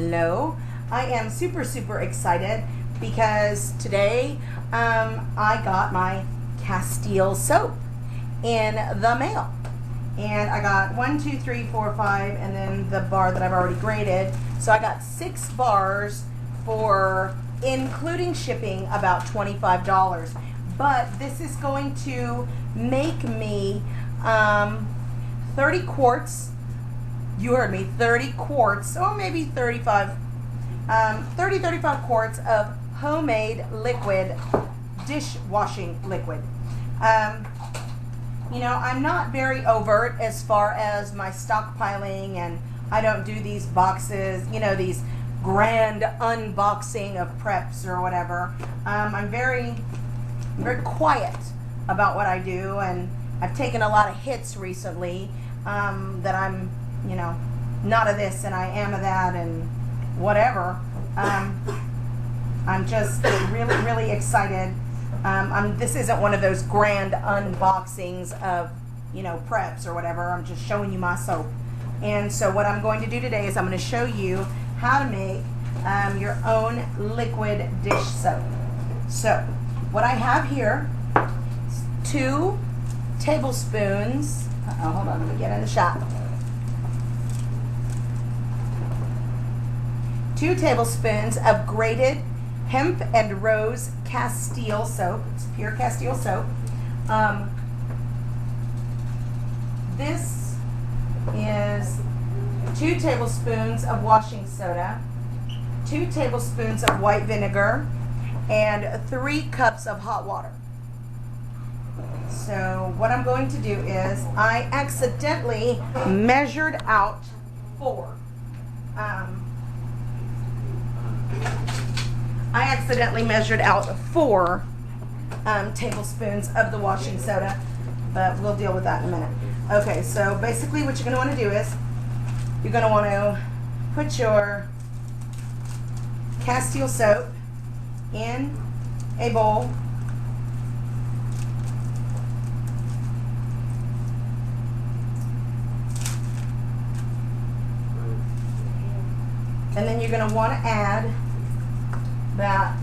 Hello, I am super excited because today I got my Castile Soap in the mail, and I got 1, 2, 3, 4, 5, and then the bar that I've already grated. So I got 6 bars for, including shipping, about $25. But this is going to make me 30 quarts. You heard me, 30 quarts, or maybe 35, 35 quarts of homemade liquid, dishwashing liquid. You know, I'm not very overt as far as my stockpiling, and I don't do these boxes, you know, these grand unboxing of preps or whatever. I'm very quiet about what I do, and I've taken a lot of hits recently that I'm, you know, not of this and I am of that and whatever. I'm just really excited. This isn't one of those grand unboxings of, you know, preps or whatever. I'm just showing you my soap. And so what I'm going to do today is I'm going to show you how to make your own liquid dish soap. So what I have here is 2 tablespoons. Hold on, let me get in the shot. 2 tablespoons of grated hemp and rose Castile soap. It's pure Castile soap. This is 2 tablespoons of washing soda, 2 tablespoons of white vinegar, and 3 cups of hot water. So what I'm going to do is I accidentally measured out 4. I accidentally measured out 4 tablespoons of the washing soda, but we'll deal with that in a minute. Okay, so basically what you're going to want to do is you're going to want to put your Castile soap in a bowl. And then you're going to want to add about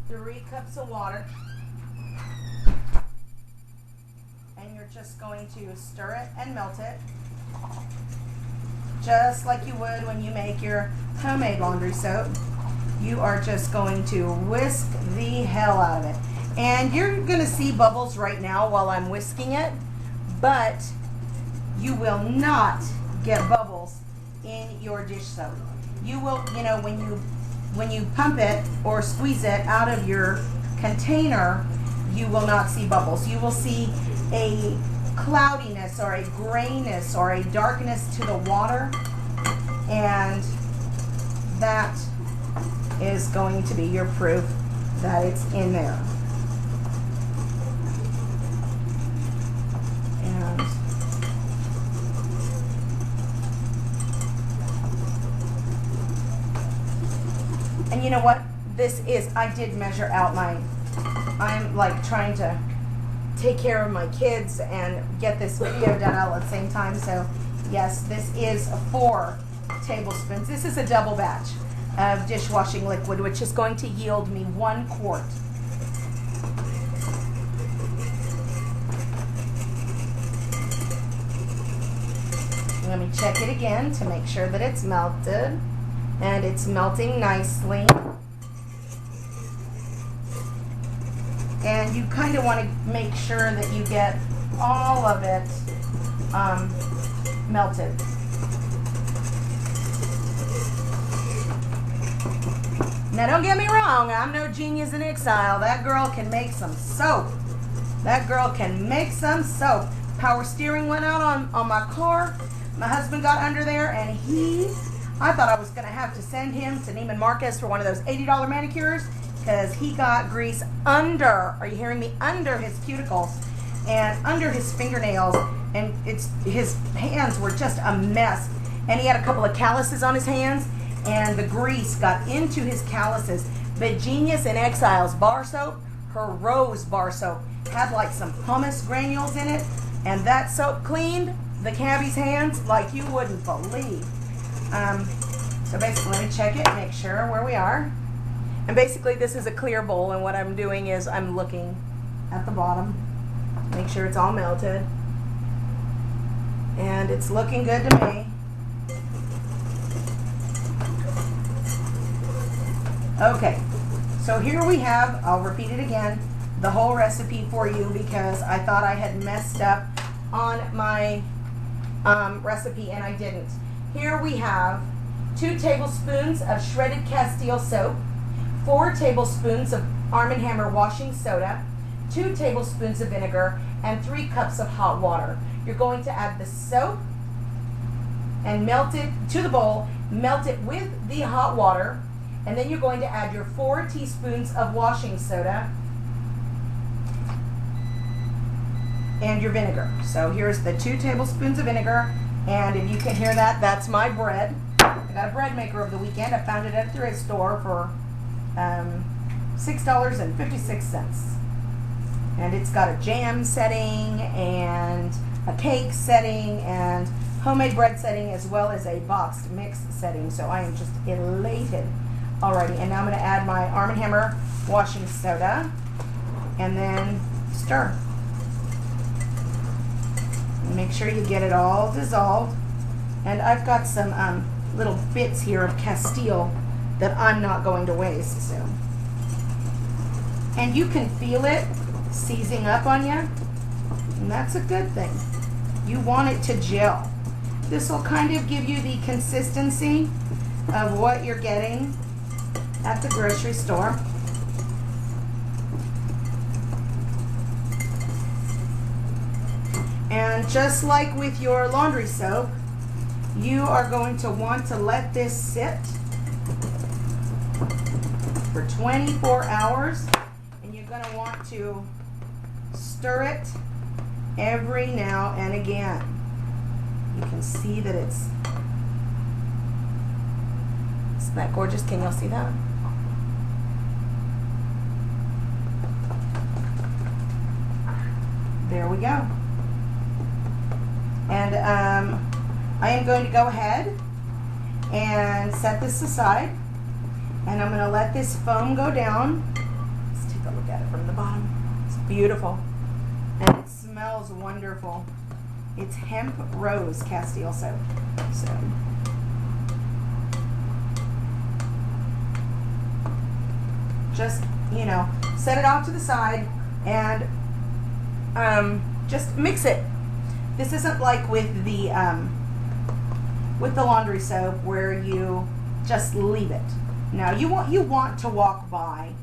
3 cups of water. And you're just going to stir it and melt it, just like you would when you make your homemade laundry soap. You are just going to whisk the hell out of it. And you're going to see bubbles right now while I'm whisking it, but you will not get bubbles in your dish soap. You will, you know, when you pump it or squeeze it out of your container, you will not see bubbles. You will see a cloudiness or a grayness or a darkness to the water, and that is going to be your proof that it's in there. And you know what this is? I did measure out I'm like trying to take care of my kids and get this video done all at the same time. So yes, this is 4 tablespoons. This is a double batch of dishwashing liquid, which is going to yield me 1 quart. Let me check it again to make sure that it's melted. And it's melting nicely. And you kind of want to make sure that you get all of it melted. Now don't get me wrong, I'm no genius in exile. That girl can make some soap. That girl can make some soap. Power steering went out on my car. My husband got under there, and I thought I was going to have to send him to Neiman Marcus for one of those $80 manicures, because he got grease under, are you hearing me, under his cuticles and under his fingernails, and his hands were just a mess, and he had a couple of calluses on his hands, and the grease got into his calluses. But Genius in Exile's bar soap, her rose bar soap, had like some hummus granules in it, and that soap cleaned the cabbie's hands like you wouldn't believe. So basically, let me check it, make sure where we are. And basically, this is a clear bowl, and what I'm doing is I'm looking at the bottom, make sure it's all melted. And it's looking good to me. Okay, so here we have, I'll repeat it again, the whole recipe for you because I thought I had messed up on my recipe and I didn't. Here we have 2 tablespoons of shredded Castile soap, 4 tablespoons of Arm & Hammer washing soda, 2 tablespoons of vinegar, and 3 cups of hot water. You're going to add the soap and melt it to the bowl, melt it with the hot water, and then you're going to add your 4 teaspoons of washing soda and your vinegar. So here's the 2 tablespoons of vinegar, and if you can hear that, that's my bread. I got a bread maker over the weekend. I found it at a thrift store for $6.56. And it's got a jam setting and a cake setting and homemade bread setting as well as a boxed mix setting. So I am just elated. Alrighty, and now I'm going to add my Arm & Hammer washing soda and then stir. And make sure you get it all dissolved. And I've got some little bits here of Castile that I'm not going to waste. So, and you can feel it seizing up on you, and that's a good thing. You want it to gel. This will kind of give you the consistency of what you're getting at the grocery store. And just like with your laundry soap, you are going to want to let this sit for 24 hours, and you're going to want to stir it every now and again. You can see that isn't that gorgeous? Can y'all see that? There we go. And I am going to go ahead and set this aside, and I'm going to let this foam go down. Let's take a look at it from the bottom. It's beautiful, and it smells wonderful. It's hemp rose Castile soap. So just, you know, set it off to the side and just mix it. This isn't like with the laundry soap where you just leave it. Now you want to walk by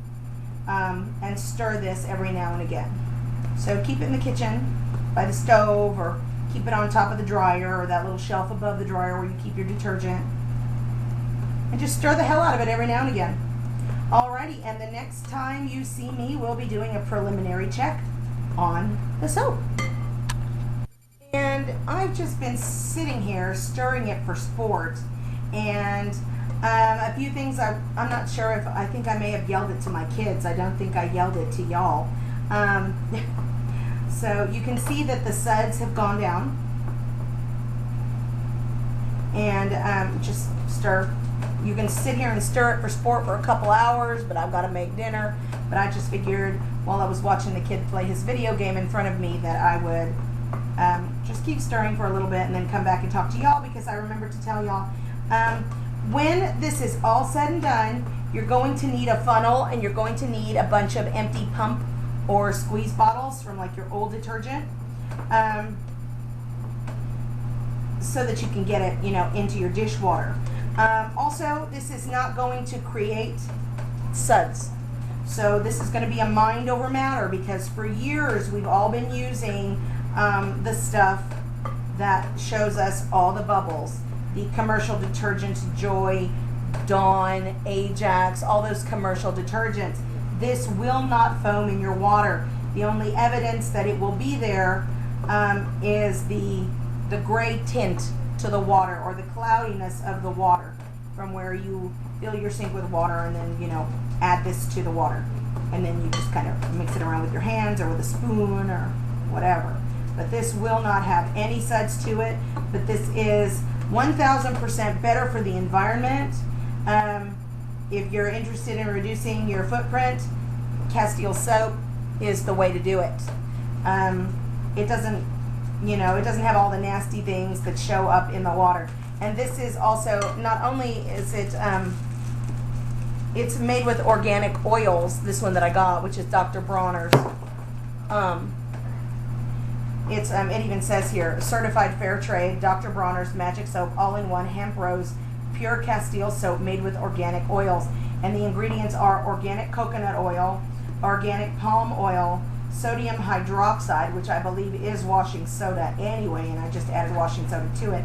and stir this every now and again. So keep it in the kitchen by the stove, or keep it on top of the dryer, or that little shelf above the dryer where you keep your detergent, and just stir the hell out of it every now and again. Alrighty, and the next time you see me, we'll be doing a preliminary check on the soap. And I've just been sitting here stirring it for sport, and a few things I'm not sure if, I think I may have yelled it to my kids. I don't think I yelled it to y'all. So you can see that the suds have gone down, and just stir. You can sit here and stir it for sport for a couple hours, but I've got to make dinner. But I just figured while I was watching the kid play his video game in front of me that I would just keep stirring for a little bit and then come back and talk to y'all, because I remembered to tell y'all, when this is all said and done, you're going to need a funnel, and you're going to need a bunch of empty pump or squeeze bottles from like your old detergent, so that you can get it, you know, into your dishwater. Also, this is not going to create suds. So this is going to be a mind over matter, because for years we've all been using the stuff that shows us all the bubbles. The commercial detergents, Joy, Dawn, Ajax, all those commercial detergents. This will not foam in your water. The only evidence that it will be there is the gray tint to the water, or the cloudiness of the water from where you fill your sink with water and then, you know, add this to the water. And then you just kind of mix it around with your hands or with a spoon or whatever. But this will not have any suds to it. But this is 1000% better for the environment. If you're interested in reducing your footprint, Castile Soap is the way to do it. It doesn't, it doesn't have all the nasty things that show up in the water. And this is also, not only is it, it's made with organic oils, this one that I got, which is Dr. Bronner's. It even says here, certified fair trade, Dr. Bronner's Magic Soap, all-in-one hemp rose, pure Castile soap made with organic oils. And the ingredients are organic coconut oil, organic palm oil, sodium hydroxide, which I believe is washing soda anyway, and I just added washing soda to it,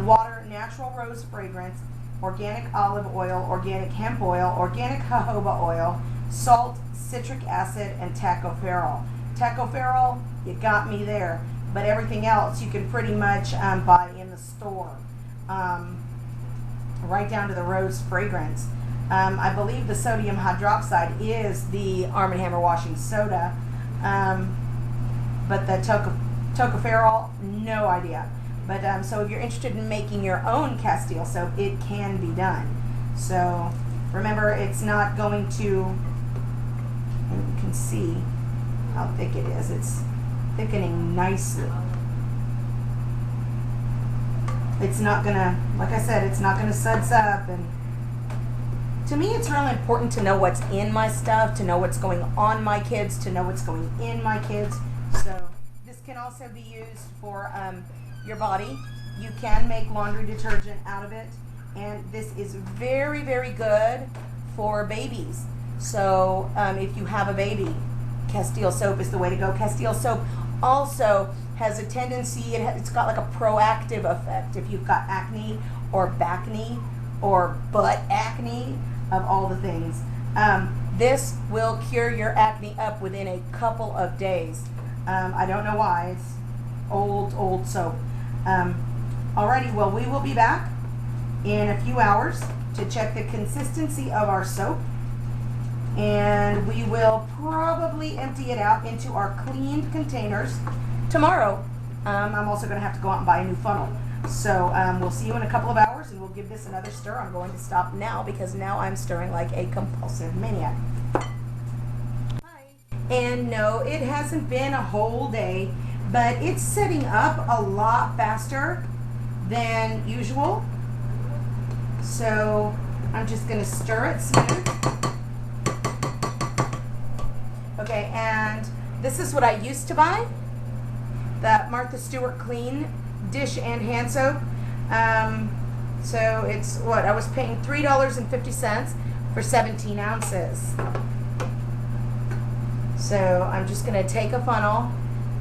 water, natural rose fragrance, organic olive oil, organic hemp oil, organic jojoba oil, salt, citric acid, and tocopherol. Tocopherol, you got me there, but everything else you can pretty much buy in the store, right down to the rose fragrance. I believe the sodium hydroxide is the Arm & Hammer washing soda, but the tocopherol, no idea. But so if you're interested in making your own Castile soap, it can be done. So remember, it's not going to, and you can see how thick it is. It's thickening nicely. It's not gonna, like I said, it's not gonna suds up. And to me, it's really important to know what's in my stuff, to know what's going on my kids, to know what's going in my kids. So this can also be used for your body. You can make laundry detergent out of it, and this is very, very good for babies. So if you have a baby, Castile soap is the way to go. Castile soap also has a tendency, it's got like a proactive effect. If you've got acne or backne or butt acne, of all the things, this will cure your acne up within a couple of days. I don't know why. It's old soap. Alrighty, well, we will be back in a few hours to check the consistency of our soap, and we will probably empty it out into our cleaned containers tomorrow. I'm also going to have to go out and buy a new funnel. So we'll see you in a couple of hours, and we'll give this another stir. I'm going to stop now because now I'm stirring like a compulsive maniac. Hi. And no, it hasn't been a whole day, but it's setting up a lot faster than usual. So I'm just going to stir it smooth. Okay, and this is what I used to buy. The Martha Stewart Clean dish and hand soap. So it's what I was paying $3.50 for 17 ounces. So I'm just going to take a funnel,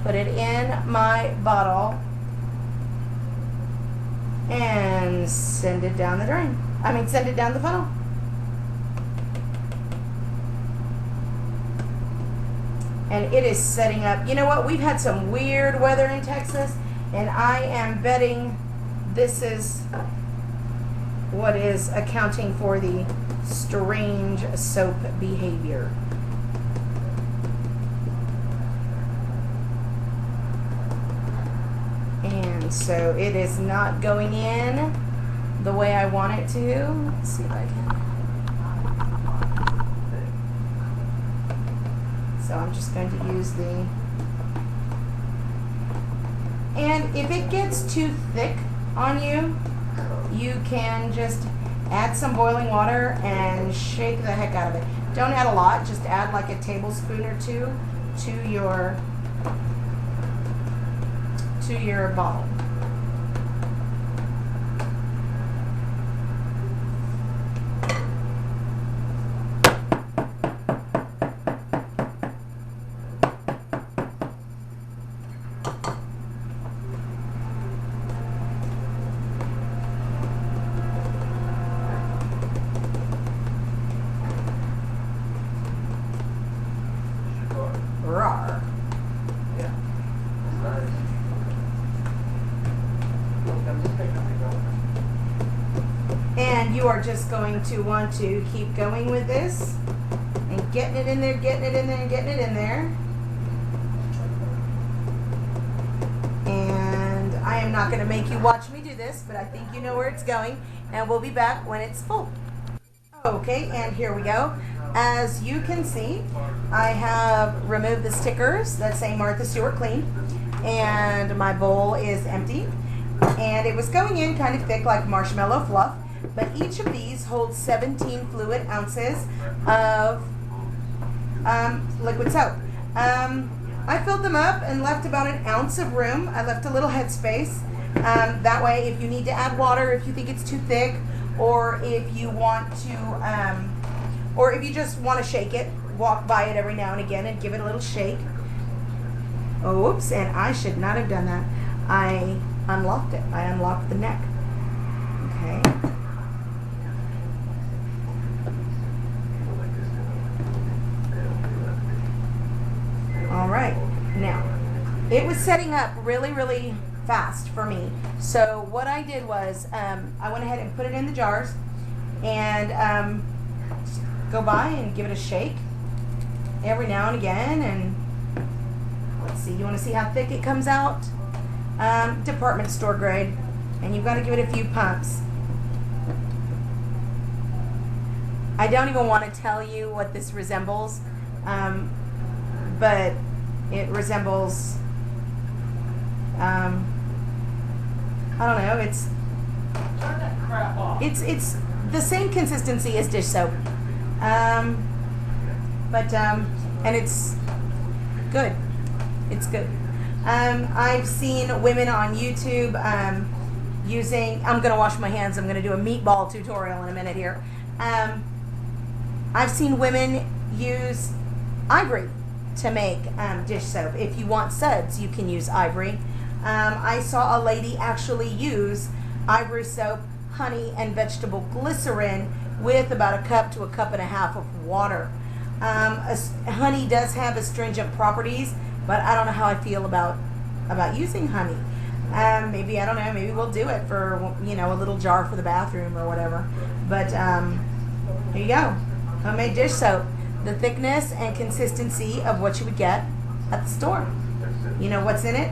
put it in my bottle, and send it down the drain. Send it down the funnel. And it is setting up. You know what? We've had some weird weather in Texas, and I am betting this is what is accounting for the strange soap behavior. And so it is not going in the way I want it to. Let's see if I can. So I'm just going to use the, and if it gets too thick on you, you can just add some boiling water and shake the heck out of it. Don't add a lot, just add like a tablespoon or two to your bottle. Rawr. Yeah. Nice. And you are just going to want to keep going with this and getting it in there, getting it in there, and getting it in there. And I am not going to make you watch me do this, but I think you know where it's going, and we'll be back when it's full. Okay, and here we go. As you can see, I have removed the stickers that say Martha Stewart Clean, and my bowl is empty. And it was going in kind of thick like marshmallow fluff, but each of these holds 17 fluid ounces of liquid soap. I filled them up and left about an ounce of room. I left a little headspace. That way, if you need to add water, if you think it's too thick, or if you want to, or if you just want to shake it, walk by it every now and again and give it a little shake. Oh, oops, and I should not have done that. I unlocked it. I unlocked the neck. Okay. All right. Now, it was setting up really, really fast for me. So what I did was I went ahead and put it in the jars and go by and give it a shake every now and again. And let's see, you want to see how thick it comes out? Department store grade, and you've got to give it a few pumps. I don't even want to tell you what this resembles, but it resembles, I don't know, it's Turn that crap off. it's the same consistency as dish soap, and it's good. It's good. I've seen women on YouTube using, I'm going to wash my hands, I'm going to do a meatball tutorial in a minute here. I've seen women use ivory to make dish soap. If you want suds, you can use ivory. I saw a lady actually use ivory soap, honey, and vegetable glycerin with about a cup to a cup and a half of water. Honey does have astringent properties, but I don't know how I feel about using honey. Maybe, I don't know, maybe we'll do it for, a little jar for the bathroom or whatever. But here you go. Homemade dish soap. The thickness and consistency of what you would get at the store. You know what's in it,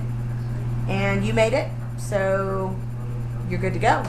and you made it, so you're good to go.